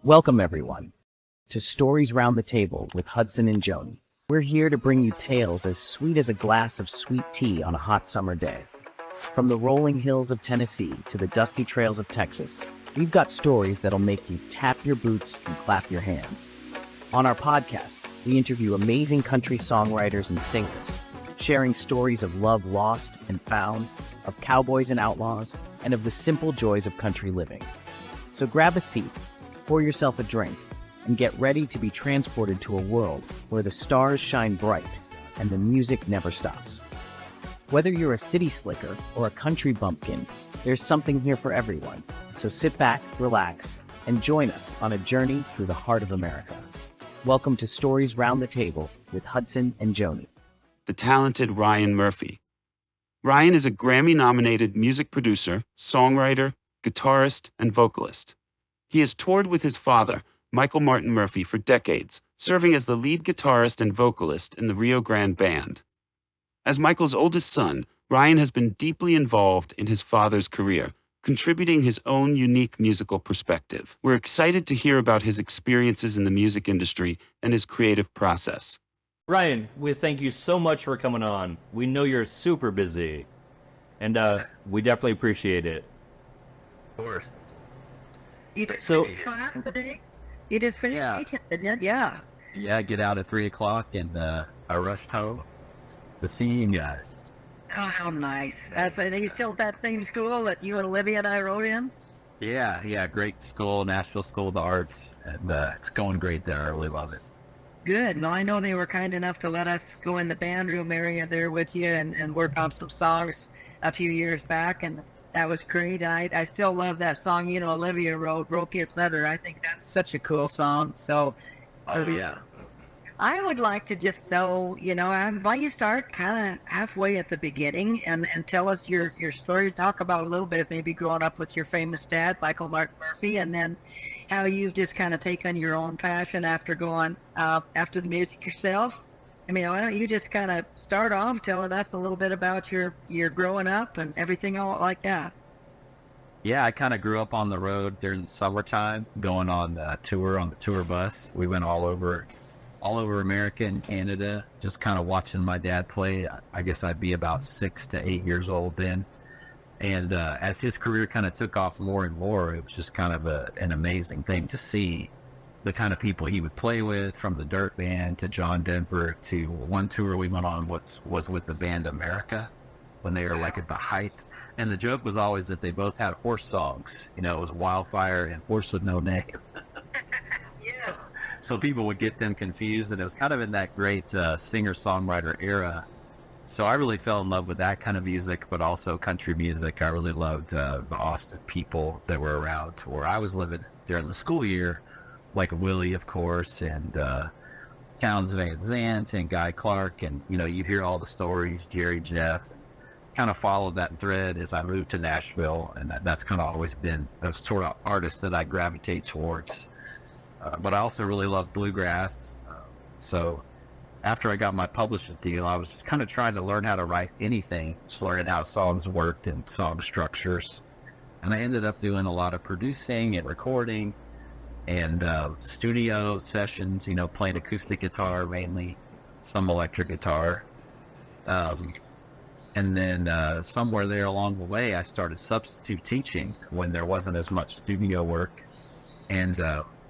Welcome, everyone, to Stories Round the Table with Hudson and Joni. We're here to bring you tales as sweet as a glass of sweet tea on a hot summer day. From the rolling hills of Tennessee to the dusty trails of Texas, we've got stories that'll make you tap your boots and clap your hands. On our podcast, we interview amazing country songwriters and singers, sharing stories of love lost and found, of cowboys and outlaws, and of the simple joys of country living. So grab a seat, pour yourself a drink, and get ready to be transported to a world where the stars shine bright and the music never stops. Whether you're a city slicker or a country bumpkin, there's something here for everyone. So sit back, relax, and join us on a journey through the heart of America. Welcome to Stories Round the Table with Hudson and Joni. The talented Ryan Murphey. Ryan is a Grammy-nominated music producer, songwriter, guitarist, and vocalist. He has toured with his father, Michael Martin Murphey, for decades, serving as the lead guitarist and vocalist in the Rio Grande Band. As Michael's oldest son, Ryan has been deeply involved in his father's career, contributing his own unique musical perspective. We're excited to hear about his experiences in the music industry and his creative process. Ryan, we thank you so much for coming on. We know you're super busy, and we definitely appreciate it. Of course. You just So- finished class today? You just finished Yeah. teaching, didn't you? Yeah. Yeah, I get out at 3 o'clock and I rushed home to see you guys. Oh, how nice. You still at that same school that you and Olivia and I wrote in? Yeah, great school, Nashville School of the Arts, and it's going great there. I really love it. Good. Well, I know they were kind enough to let us go in the band room area there with you and work on some songs a few years back, and that was great. I still love that song, Olivia wrote, Broken Leather. I think that's such a cool song. So, Oh, yeah. I would like to just why you start kind of halfway at the beginning and tell us your story. Talk about a little bit of maybe growing up with your famous dad, Michael Martin Murphey, and then how you've just kind of taken your own passion after going after the music yourself. I mean, why don't you just kind of start off telling us a little bit about your growing up and everything all like that? Yeah, I kind of grew up on the road during the summertime, going on the tour bus. We went all over America and Canada, just kind of watching my dad play. I guess I'd be about 6 to 8 years old then. And as his career kind of took off more and more, it was just kind of an amazing thing to see the kind of people he would play with, from the Dirt Band to John Denver to one tour we went on was with the band America when they were like at the height. And the joke was always that they both had horse songs. It was Wildfire and Horse with No Name. Yeah. So people would get them confused, and it was kind of in that great singer-songwriter era. So I really fell in love with that kind of music, but also country music. I really loved the Austin people that were around to where I was living during the school year, like Willie, of course, and Towns Van Zandt and Guy Clark. And, you'd hear all the stories, Jerry Jeff. Kind of followed that thread as I moved to Nashville, and that's kind of always been those sort of artists that I gravitate towards. But I also really love bluegrass. So after I got my publishing deal, I was just kind of trying to learn how to write anything, just learning how songs worked and song structures. And I ended up doing a lot of producing and recording and studio sessions, playing acoustic guitar mainly, some electric guitar. And then somewhere there along the way, I started substitute teaching when there wasn't as much studio work. And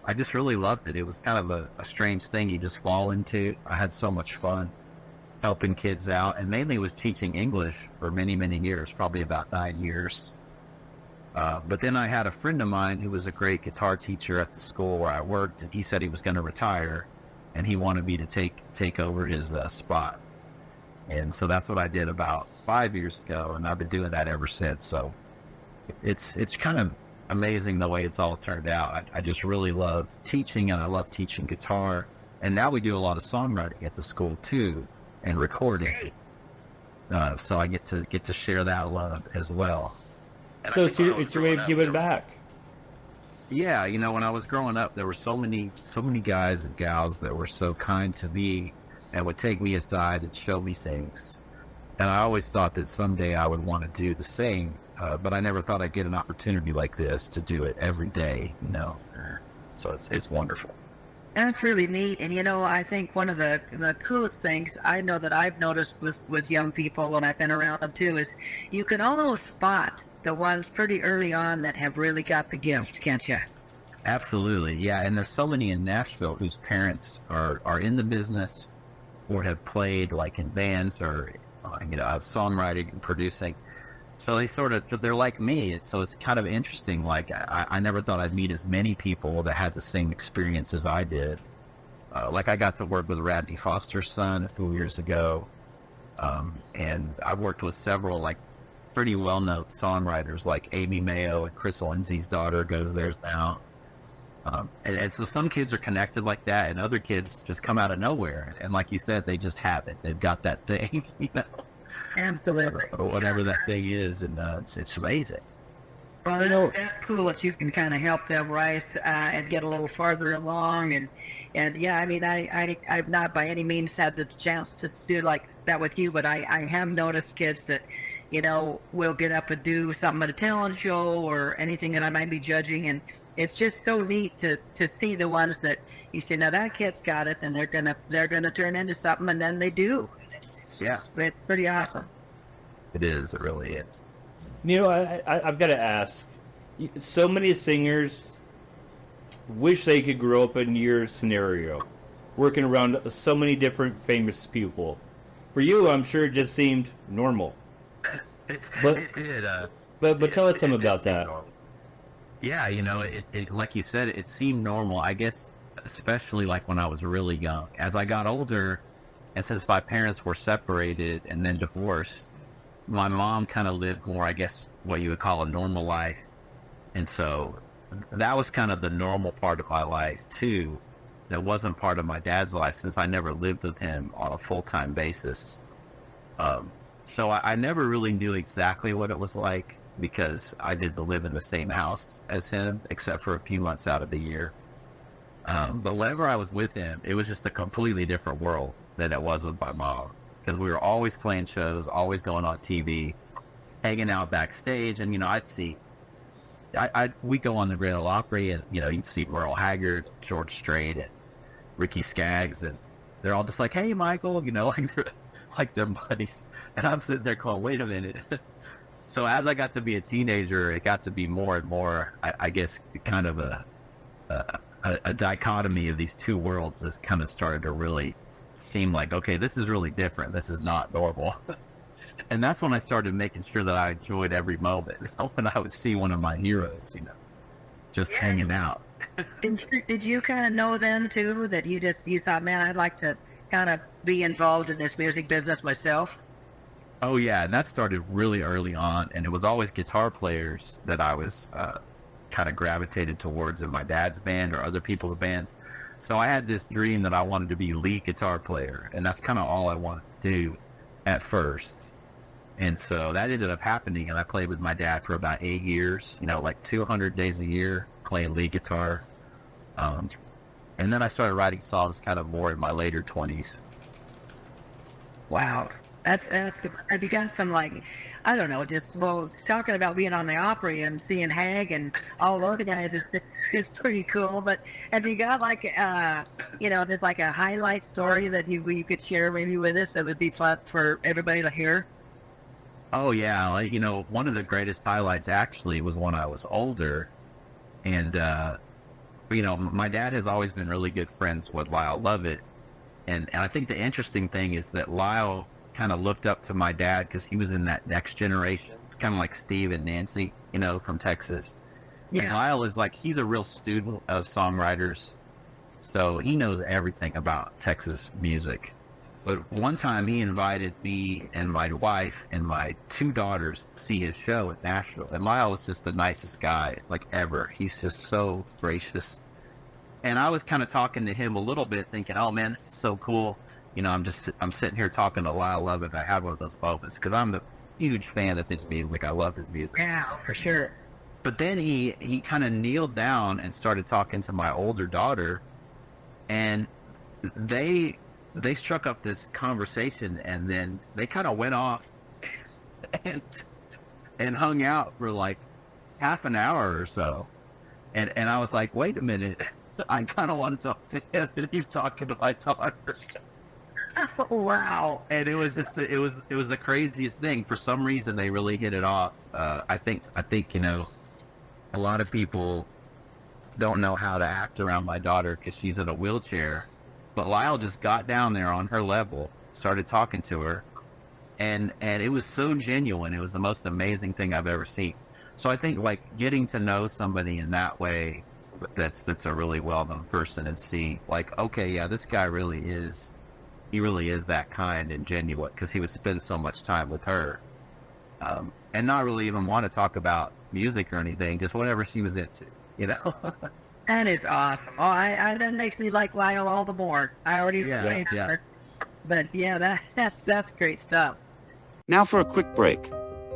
I just really loved it. It was kind of a strange thing you just fall into. I had so much fun helping kids out, and mainly was teaching English for many, many years, probably about 9 years. But then I had a friend of mine who was a great guitar teacher at the school where I worked, and he said he was going to retire, and he wanted me to take over his spot. And so that's what I did about 5 years ago, and I've been doing that ever since. So it's kind of amazing the way it's all turned out. I just really love teaching, and I love teaching guitar. And now we do a lot of songwriting at the school too, and recording. So I get to share that love as well. And So it's your way of giving back. Yeah, when I was growing up, there were so many guys and gals that were so kind to me and would take me aside and show me things. And I always thought that someday I would want to do the same, but I never thought I'd get an opportunity like this to do it every day, So it's wonderful. That's really neat. And, I think one of the coolest things I know that I've noticed with young people when I've been around them too is you can almost spot the ones pretty early on that have really got the gift, can't you? Absolutely. Yeah. And there's so many in Nashville whose parents are in the business or have played like in bands or, songwriting and producing. So they're like me. So it's kind of interesting. Like I never thought I'd meet as many people that had the same experience as I did. Like I got to work with Radney Foster's son a few years ago. And I've worked with several like pretty well-known songwriters like Amy Mayo, and Chris Lindsay's daughter goes theirs now. And so some kids are connected like that, and other kids just come out of nowhere. And like you said, they just have it. They've got that thing, Absolutely. or whatever that thing is, and it's amazing. Well, that's cool that you can kind of help them rise and get a little farther along. And yeah, I mean, I've not by any means had the chance to do like that with you, but I have noticed kids that, will get up and do something at a talent show or anything that I might be judging. And it's just so neat to see the ones that you say, now that kid's got it, and they're gonna turn into something, and then they do. Yeah. It's pretty awesome. It is. It really is. I've got to ask. So many singers wish they could grow up in your scenario, working around so many different famous people. For you, I'm sure it just seemed normal. But it did. But tell us something about that. Yeah, it like you said, it seemed normal. I guess, especially like when I was really young. As I got older, and since my parents were separated and then divorced, my mom kind of lived more, I guess, what you would call a normal life. And so that was kind of the normal part of my life too. That wasn't part of my dad's life since I never lived with him on a full-time basis. So I never really knew exactly what it was like because I didn't live in the same house as him, except for a few months out of the year. But whenever I was with him, it was just a completely different world than it was with my mom, because we were always playing shows, always going on TV, hanging out backstage. And, we go on the Grand Ole Opry, and, you'd see Merle Haggard, George Strait, and Ricky Skaggs, and they're all just like, hey, Michael, like they're buddies. And I'm sitting there going, wait a minute. So as I got to be a teenager, it got to be more and more, I guess, kind of a dichotomy of these two worlds that kind of started to really seem like, okay, this is really different. This is not normal. And that's when I started making sure that I enjoyed every moment. When I would see one of my heroes, just hanging out. Did you kind of know then too that you thought, man, I'd like to kind of be involved in this music business myself? Oh yeah, and that started really early on, and it was always guitar players that I was kind of gravitated towards in my dad's band or other people's bands. So I had this dream that I wanted to be lead guitar player, and that's kind of all I wanted to do at first. And so that ended up happening, and I played with my dad for about 8 years, like 200 days a year playing lead guitar. And then I started writing songs kind of more in my later 20s. Wow. That's have you got some, like, I don't know, just, talking about being on the Opry and seeing Hag and all those guys is pretty cool. But have you got like, just like a highlight story that you could share maybe with us that would be fun for everybody to hear? Oh yeah, like, one of the greatest highlights actually was when I was older, and my dad has always been really good friends with Lyle Lovett, and I think the interesting thing is that Lyle kind of looked up to my dad because he was in that next generation, kind of like Steve and Nancy, from Texas. Yeah. And Lyle is like, he's a real student of songwriters, so he knows everything about Texas music. But one time he invited me and my wife and my 2 daughters to see his show in Nashville. And Lyle was just the nicest guy, like, ever. He's just so gracious. And I was kind of talking to him a little bit, thinking, oh man, this is so cool. I'm sitting here talking to Lyle Lovett. I have one of those moments because I'm a huge fan of his music. I love his music. Yeah, for sure. But then he kind of kneeled down and started talking to my older daughter, and they struck up this conversation, and then they kind of went off and hung out for like half an hour or so. And I was like, wait a minute, I kind of want to talk to him, and he's talking to my daughter. Oh, wow. And it was just, it was the craziest thing. For some reason, they really hit it off. I think, you know, a lot of people don't know how to act around my daughter because she's in a wheelchair. But Lyle just got down there on her level, started talking to her, and it was so genuine. It was the most amazing thing I've ever seen. So I think like getting to know somebody in that way, that's a really well-known person, and see like, okay, yeah, this guy really is that kind and genuine, because he would spend so much time with her, and not really even want to talk about music or anything, just whatever she was into, you know. That is awesome. Oh, that makes me like Lyle all the more. I already played her. But yeah, that's great stuff. Now for a quick break.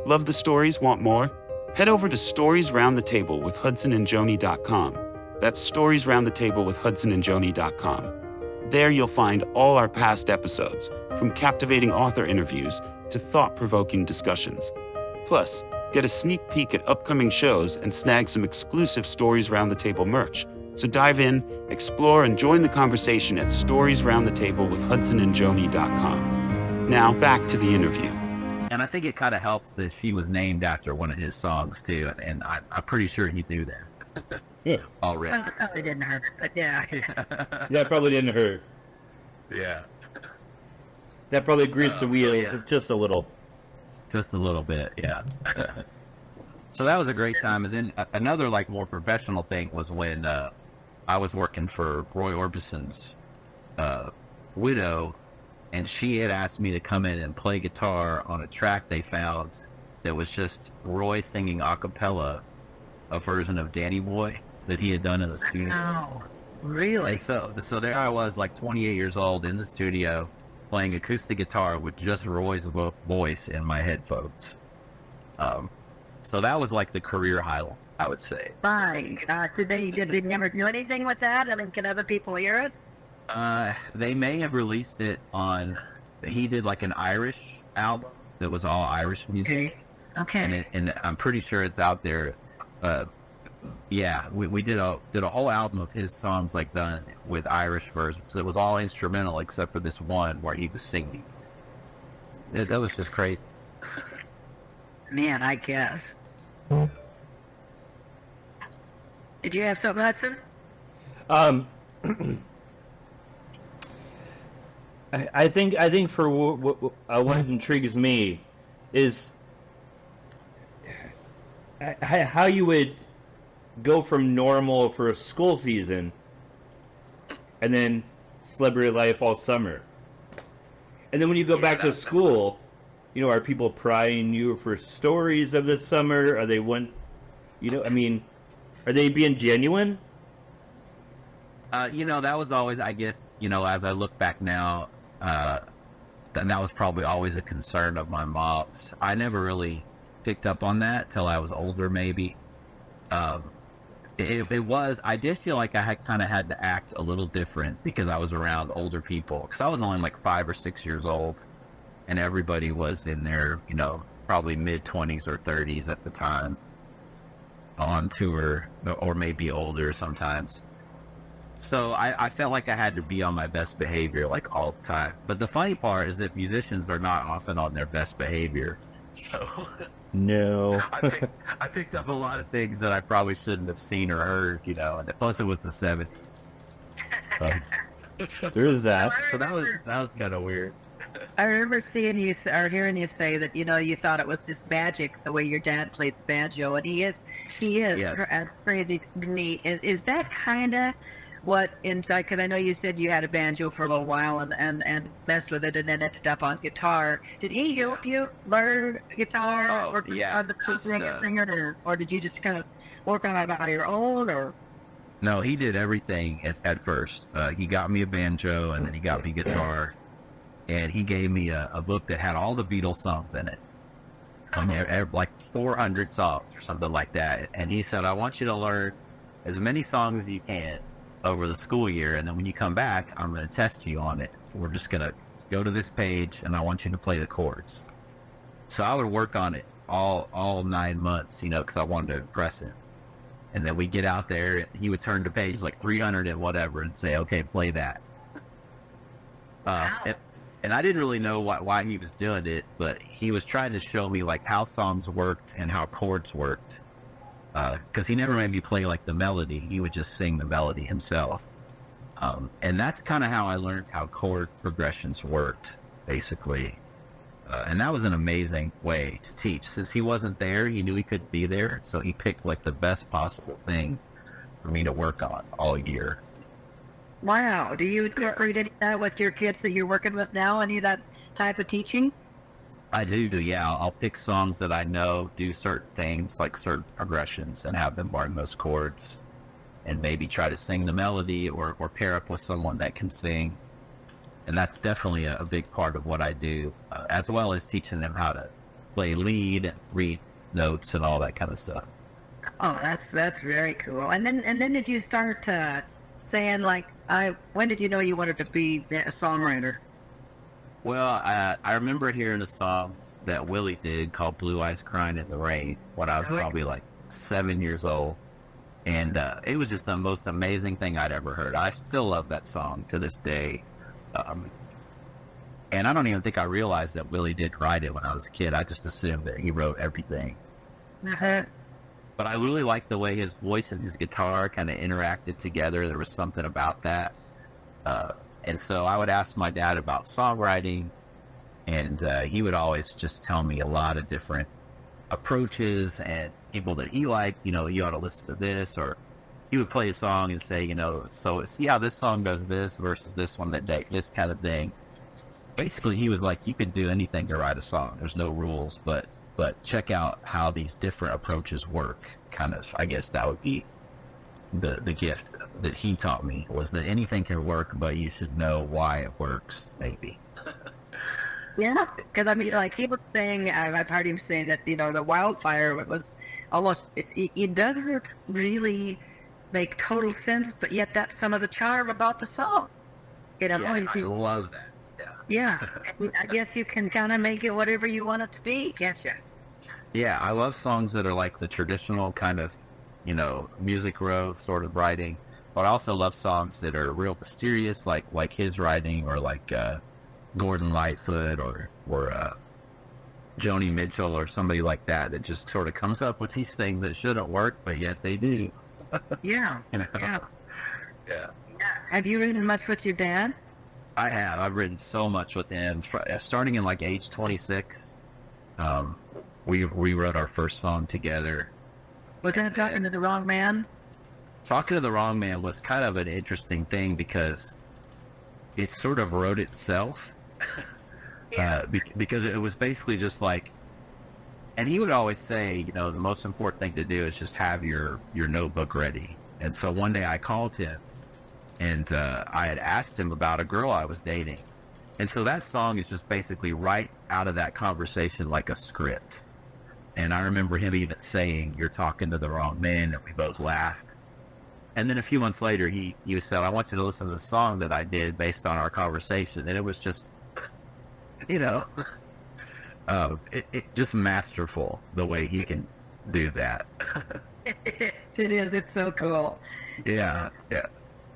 Love the stories? Want more? Head over to Stories Round the Table with HudsonandJoni.com. That's storiesroundthetable with HudsonandJoni.com. There you'll find all our past episodes, from captivating author interviews to thought-provoking discussions. Plus, get a sneak peek at upcoming shows and snag some exclusive Stories Round the Table merch. So dive in, explore, and join the conversation at Stories Round the Table with HudsonandJoni.com. Now back to the interview. And I think it kind of helps that she was named after one of his songs too, and I'm pretty sure he knew that. Yeah. Already. Well, it probably didn't hurt, but yeah. Yeah, it probably didn't hurt. Yeah. That probably greased the wheels just a little. Just a little bit, yeah. So that was a great time. And then another like more professional thing was when I was working for Roy Orbison's widow, and she had asked me to come in and play guitar on a track they found that was just Roy singing a cappella a version of Danny Boy that he had done in the studio. Oh, really? And so there I was, like 28 years old in the studio, playing acoustic guitar with just Roy's voice in my headphones. So that was like the career highlight, I would say. My God, did they never do anything with that? I mean, can other people hear it? They may have released it on, he did like an Irish album that was all Irish music. Okay. And I'm pretty sure it's out there. Yeah, we did a whole album of his songs like done with Irish versions. It was all instrumental except for this one where he was singing. That was just crazy. Man, I guess. Did you have something, Hudson? I think for what intrigues me is how you would go from normal for a school season and then celebrity life all summer. And then when you go back to school, you know, are people prying you for stories of the summer? Are they are they being genuine? You know, that was always, I guess, you know, as I look back now, that was probably always a concern of my mom's. I never really picked up on that till I was older, maybe. It was, I did feel like I had kind of had to act a little different because I was around older people, because I was only like 5 or 6 years old, and everybody was in their, you know, probably mid-20s or 30s at the time on tour, or maybe older sometimes. So I felt like I had to be on my best behavior like all the time. But the funny part is that musicians are not often on their best behavior. So No. I picked up a lot of things that I probably shouldn't have seen or heard, you know, and plus it was the 70s. There is that. So that was kind of weird. I remember seeing you or hearing you say that, you know, you thought it was just magic the way your dad played the banjo, and he is Yes. Pretty neat. Is that kind of what inside? Because I know you said you had a banjo for a little while and messed with it, and then ended up on guitar. Did he help you learn guitar, Oh, or yeah. or did you just kind of work on it on your own, or? No, he did everything at first. He got me a banjo, and then he got me guitar, and he gave me a book that had all the Beatles songs in it. Like 400 songs or something like that. And he said, I want you to learn as many songs as you can over the school year, and then when you come back, I'm going to test you on it. We're just going to go to this page, and I want you to play the chords. So I would work on it all 9 months, you know, because I wanted to impress him. And then we'd get out there, and he would turn to page like 300 and whatever and say, okay, play that. And I didn't really know why he was doing it, but he was trying to show me like how songs worked and how chords worked. Because he never made me play like the melody. He would just sing the melody himself. And that's kind of how I learned how chord progressions worked, basically. And that was an amazing way to teach. Since he wasn't there, he knew he couldn't be there. So he picked like the best possible thing for me to work on all year. Wow. Do you incorporate any of that with your kids that you're working with now? Any of that type of teaching? I do, yeah. I'll pick songs that I know do certain things, like certain progressions, and have them learn those chords, and maybe try to sing the melody or pair up with someone that can sing. And that's definitely a big part of what I do, as well as teaching them how to play lead and read notes and all that kind of stuff. Oh, that's very cool. And then did you start saying like, when did you know you wanted to be a songwriter? Well, I remember hearing a song that Willie did called Blue Eyes Crying in the Rain when I was probably like 7 years old. And it was just the most amazing thing I'd ever heard. I still love that song to this day. And I don't even think I realized that Willie did write it when I was a kid. I just assumed that he wrote everything. Uh-huh. But I really liked the way his voice and his guitar kind of interacted together. There was something about that. And so I would ask my dad about songwriting, and he would always just tell me a lot of different approaches and people that he liked. You ought to listen to this, or he would play a song and say, so see how this song does this versus this one this kind of thing. Basically, he was like, you could do anything to write a song. There's no rules, but check out how these different approaches work. Kind of, I guess that would be the gift that he taught me, was that anything can work, but you should know why it works, maybe. Yeah, because I mean, like he was saying, I've heard him say that, the Wildfire was almost, it doesn't really make total sense, but yet that's some of the charm about the song. I love that. Yeah, I guess you can kind of make it whatever you want it to be, can't you? Yeah, I love songs that are like the traditional kind of, Music Row sort of writing, but I also love songs that are real mysterious, like his writing, or like Gordon Lightfoot or Joni Mitchell or somebody like that just sort of comes up with these things that shouldn't work, but yet they do. Yeah, Yeah. Have you written much with your dad? I have. I've written so much with him, starting in like age 26. We wrote our first song together. Was that Talking to the Wrong Man? Talking to the Wrong Man was kind of an interesting thing because it sort of wrote itself. Because it was basically just like, and he would always say, the most important thing to do is just have your notebook ready. And so one day I called him, and I had asked him about a girl I was dating. And so that song is just basically right out of that conversation, like a script. And I remember him even saying, "You're talking to the wrong man," and we both laughed. And then a few months later, he said, "I want you to listen to the song that I did based on our conversation." And it was just, it just masterful the way he can do that. It is. It's so cool. Yeah.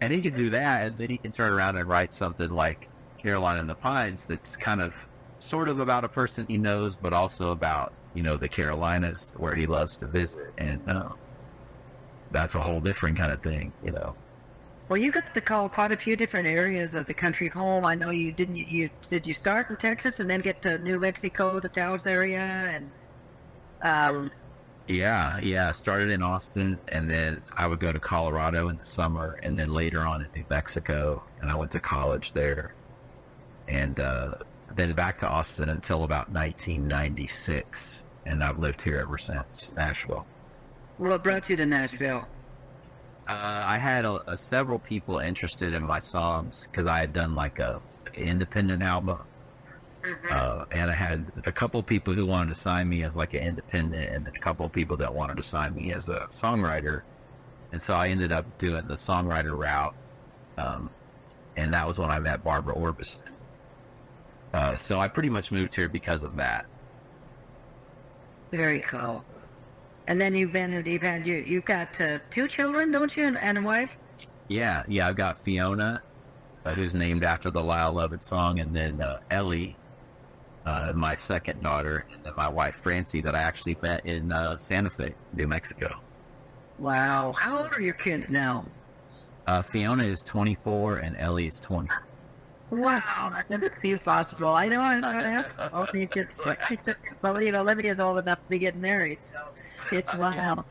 And he can do that, and then he can turn around and write something like Caroline in the Pines that's kind of sort of about a person he knows, but also about, the Carolinas where he loves to visit. And that's a whole different kind of thing, Well, you got to call quite a few different areas of the country home. I know you didn't. Did you start in Texas and then get to New Mexico, the Taos area, and Yeah. Started in Austin, and then I would go to Colorado in the summer, and then later on in New Mexico, and I went to college there, and then back to Austin until about 1996, and I've lived here ever since, Nashville. what brought you to Nashville? I had several people interested in my songs because I had done like an independent album. And I had a couple of people who wanted to sign me as like an independent, and then a couple of people that wanted to sign me as a songwriter. And so I ended up doing the songwriter route. And that was when I met Barbara Orbison. So I pretty much moved here because of that. Very cool. And then you've got 2 children, don't you, and a wife? Yeah, I've got Fiona, who's named after the Lyle Lovett song, and then Ellie, my second daughter, and then my wife Francie, that I actually met in Santa Fe, New Mexico. Wow. How old are your kids now? Fiona is 24 and Ellie is 20. Wow, that never seems possible. I know. Oh, well, Olivia is old enough to be getting married, so it's wild.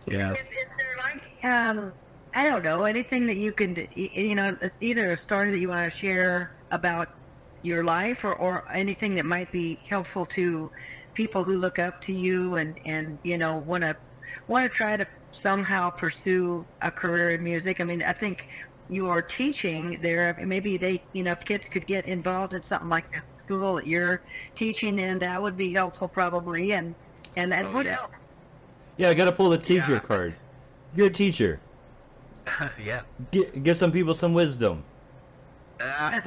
Yeah. Is there like, I don't know, anything that you can, it's either a story that you want to share about your life, or anything that might be helpful to people who look up to you and want to try to somehow pursue a career in music. I mean, I think your teaching there, maybe they, if kids could get involved in something like this school that you're teaching in, that would be helpful probably. And what else? Yeah, I got to pull the teacher card. You're a teacher. Yeah. Give some people some wisdom. I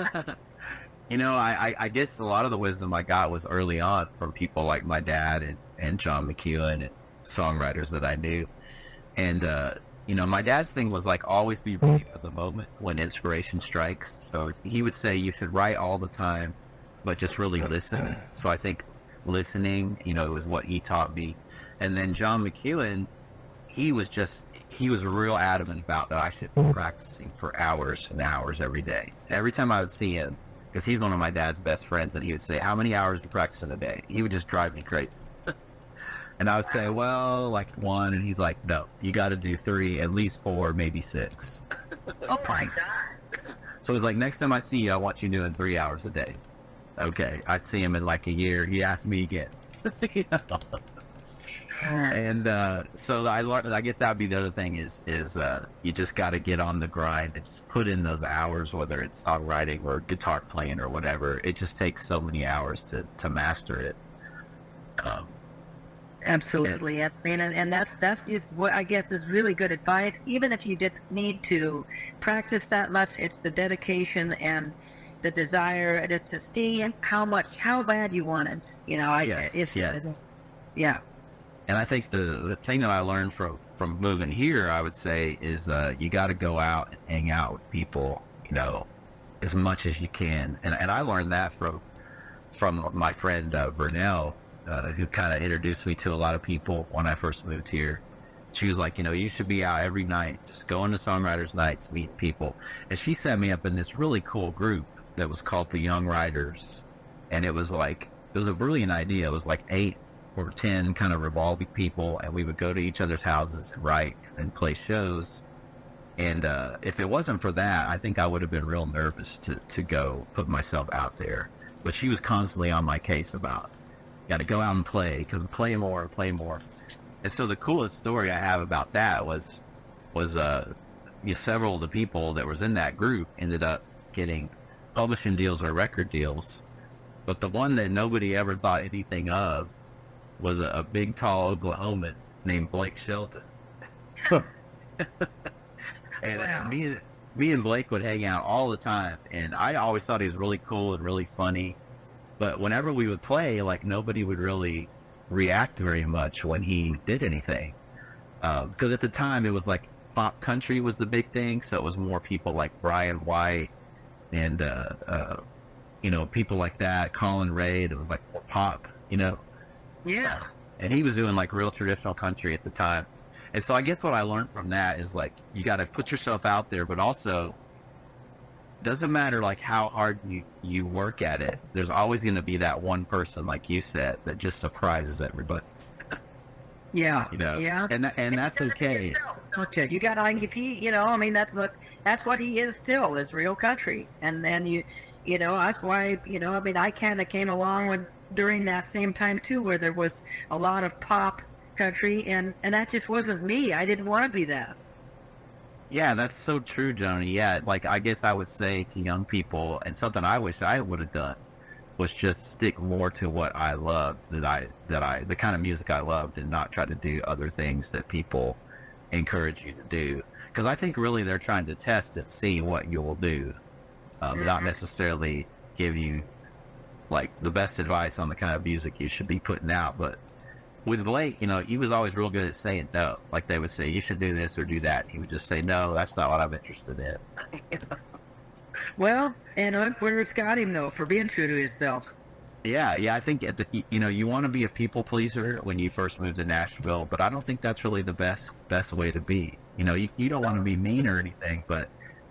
guess a lot of the wisdom I got was early on from people like my dad and John McEwen and songwriters that I knew. And, my dad's thing was like always be ready for the moment when inspiration strikes. So he would say you should write all the time, but just really listen. So I think listening, was what he taught me. And then John McEwen, he was real adamant about that I should be practicing for hours and hours every day. Every time I would see him, because he's one of my dad's best friends, and he would say, "How many hours do you practice in a day?" He would just drive me crazy. And I would say, well, like 1, and he's like, "No, you got to do 3, at least 4, maybe 6. Oh my God. So he's like, "Next time I see you, I want you doing 3 hours a day." Okay, I'd see him in like a year. He asked me again. And so I learned, I guess that would be the other thing is you just got to get on the grind and just put in those hours, whether it's songwriting or guitar playing or whatever. It just takes so many hours to master it. Absolutely. I mean, and that's just what I guess is really good advice. Even if you didn't need to practice that much, it's the dedication and the desire, and it's to see how bad you want it. Yes. Yeah. And I think the thing that I learned from moving here, I would say, is you got to go out and hang out with people, as much as you can. And I learned that from my friend Vernell, who kind of introduced me to a lot of people when I first moved here. She was like, you should be out every night, just going to songwriters' nights, meet people. And she set me up in this really cool group that was called the Young Writers. And it was a brilliant idea. It was like 8 or 10 kind of revolving people, and we would go to each other's houses and write and play shows. And if it wasn't for that, I think I would have been real nervous to go put myself out there. But she was constantly on my case about, got to go out and play, because play more and play more. And so the coolest story I have about that was several of the people that was in that group ended up getting publishing deals or record deals. But the one that nobody ever thought anything of was a big, tall Oklahoman named Blake Shelton. And Wow. me and Blake would hang out all the time, and I always thought he was really cool and really funny. But whenever we would play, like, nobody would really react very much when he did anything. Because at the time, it was like pop country was the big thing, so it was more people like Brian White and, people like that, Colin Ray. It was like more pop, Yeah. And he was doing like real traditional country at the time. And so I guess what I learned from that is like, you got to put yourself out there, but also doesn't matter like how hard you work at it. There's always going to be that one person, like you said, that just surprises everybody. Yeah. Yeah. And that's okay. Okay. You got to, that's what he is still, is real country. And then that's why, I kind of came along during that same time too, where there was a lot of pop country, and that just wasn't me. I didn't want to be that. Yeah, that's so true, Joni. Yeah, like, I guess I would say to young people, and something I wish I would have done, was just stick more to what I loved, the kind of music I loved, and not try to do other things that people encourage you to do. Because I think really they're trying to test and see what you will do, not necessarily give you like the best advice on the kind of music you should be putting out. But with Blake, he was always real good at saying no. Like they would say, you should do this or do that. He would just say, no, that's not what I'm interested in. Well, and look where it's got him, though, for being true to himself. Yeah, I think you want to be a people pleaser when you first move to Nashville, but I don't think that's really the best way to be. You don't want to be mean or anything, but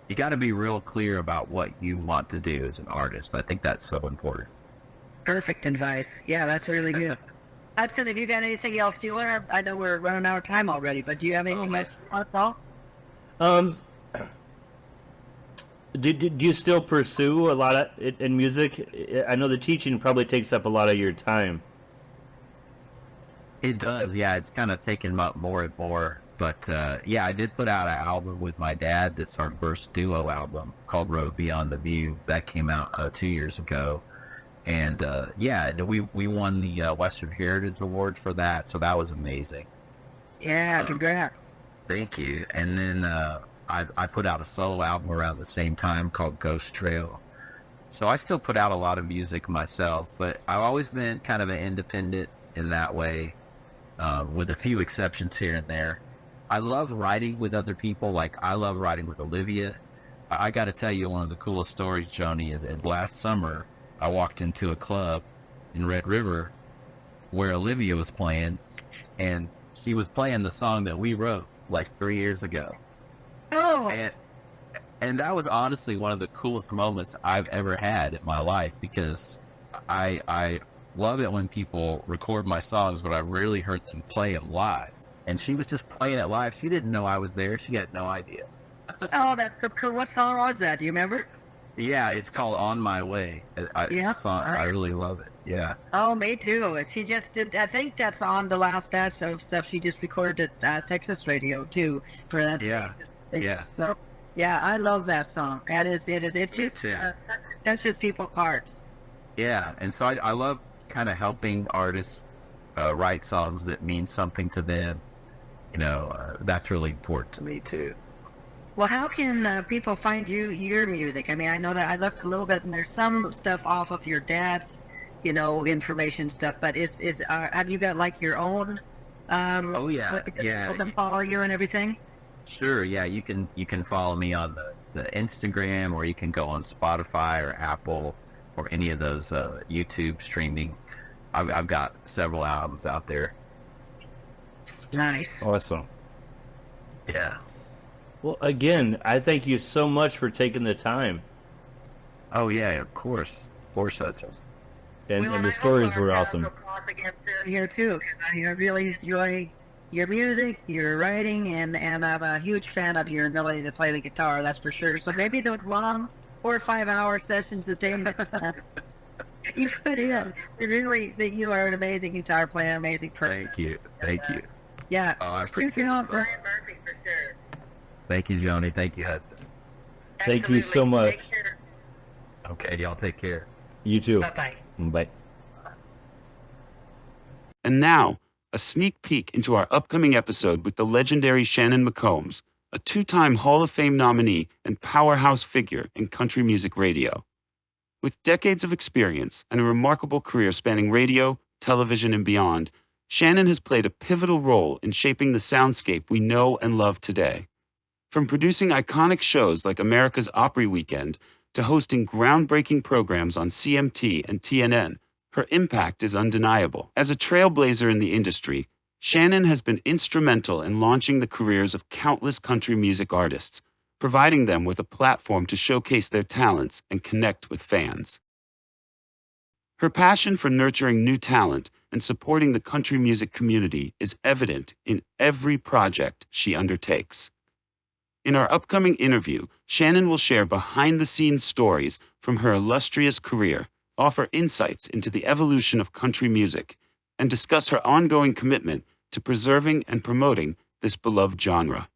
you got to be real clear about what you want to do as an artist. I think that's so important. Perfect advice. Yeah, that's really good. Hudson, have you got anything else you want? I know we're running out of time already, but do you have anything else you want to talk? Do you still pursue a lot of in music? I know the teaching probably takes up a lot of your time. It does, yeah. It's kind of taken up more and more. But yeah, I did put out an album with my dad. That's our first duo album called Road Beyond the View. That came out 2 years ago. And yeah, we won the Western Heritage Award for that. So that was amazing. Yeah, congrats. Thank you. And then I put out a solo album around the same time called Ghost Trail. So I still put out a lot of music myself, but I've always been kind of an independent in that way, with a few exceptions here and there. I love writing with other people. Like I love writing with Olivia. I got to tell you, one of the coolest stories, Joni, is last summer, I walked into a club in Red River where Olivia was playing, and she was playing the song that we wrote like 3 years ago. Oh, and that was honestly one of the coolest moments I've ever had in my life, because I love it when people record my songs, but I've rarely heard them play them live. And she was just playing it live. She didn't know I was there. She had no idea. oh, that's so cool. What song was that? Do you remember? Yeah, it's called On My Way. Yeah, I really love it. Yeah. Oh, me too. She just did. I think that's on the last batch of stuff she just recorded at Texas Radio too for that. Yeah. Yeah. So, yeah, I love that song. It's just touches people's hearts. Yeah, and so I love kind of helping artists write songs that mean something to them. That's really important to me too. Well, how can people find your music? I mean, I know that I looked a little bit, and there's some stuff off of your dad's, information stuff. But have you got like your own? Oh yeah, follow you and everything. Sure, yeah. You can follow me on the Instagram, or you can go on Spotify or Apple or any of those YouTube streaming. I've got several albums out there. Nice. Awesome. Yeah. Well, again, I thank you so much for taking the time. Oh yeah, of course, Hudson. And the stories were awesome. Here too, because I really enjoy your music, your writing, and I'm a huge fan of your ability to play the guitar. That's for sure. So maybe those long 4 or 5 hour sessions a day. You put in. You are an amazing guitar player, amazing person. Thank you. Yeah. Oh, I appreciate it. Brian Murphy for sure. Thank you, Joni. Thank you, Hudson. Thank you so much. Take care. Okay, y'all take care. You too. Bye-bye. Bye. And now, a sneak peek into our upcoming episode with the legendary Shannon McCombs, a 2-time Hall of Fame nominee and powerhouse figure in country music radio. With decades of experience and a remarkable career spanning radio, television, and beyond, Shannon has played a pivotal role in shaping the soundscape we know and love today. From producing iconic shows like America's Opry Weekend to hosting groundbreaking programs on CMT and TNN, her impact is undeniable. As a trailblazer in the industry, Shannon has been instrumental in launching the careers of countless country music artists, providing them with a platform to showcase their talents and connect with fans. Her passion for nurturing new talent and supporting the country music community is evident in every project she undertakes. In our upcoming interview, Shannon will share behind-the-scenes stories from her illustrious career, offer insights into the evolution of country music, and discuss her ongoing commitment to preserving and promoting this beloved genre.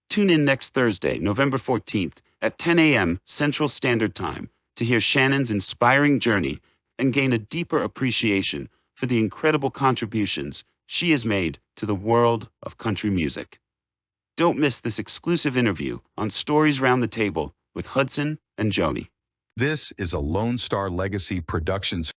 Tune in next Thursday, November 14th at 10 a.m. Central Standard Time to hear Shannon's inspiring journey and gain a deeper appreciation for the incredible contributions she has made to the world of country music. Don't miss this exclusive interview on Stories Round the Table with Hudson and Joni. This is a Lone Star Legacy Productions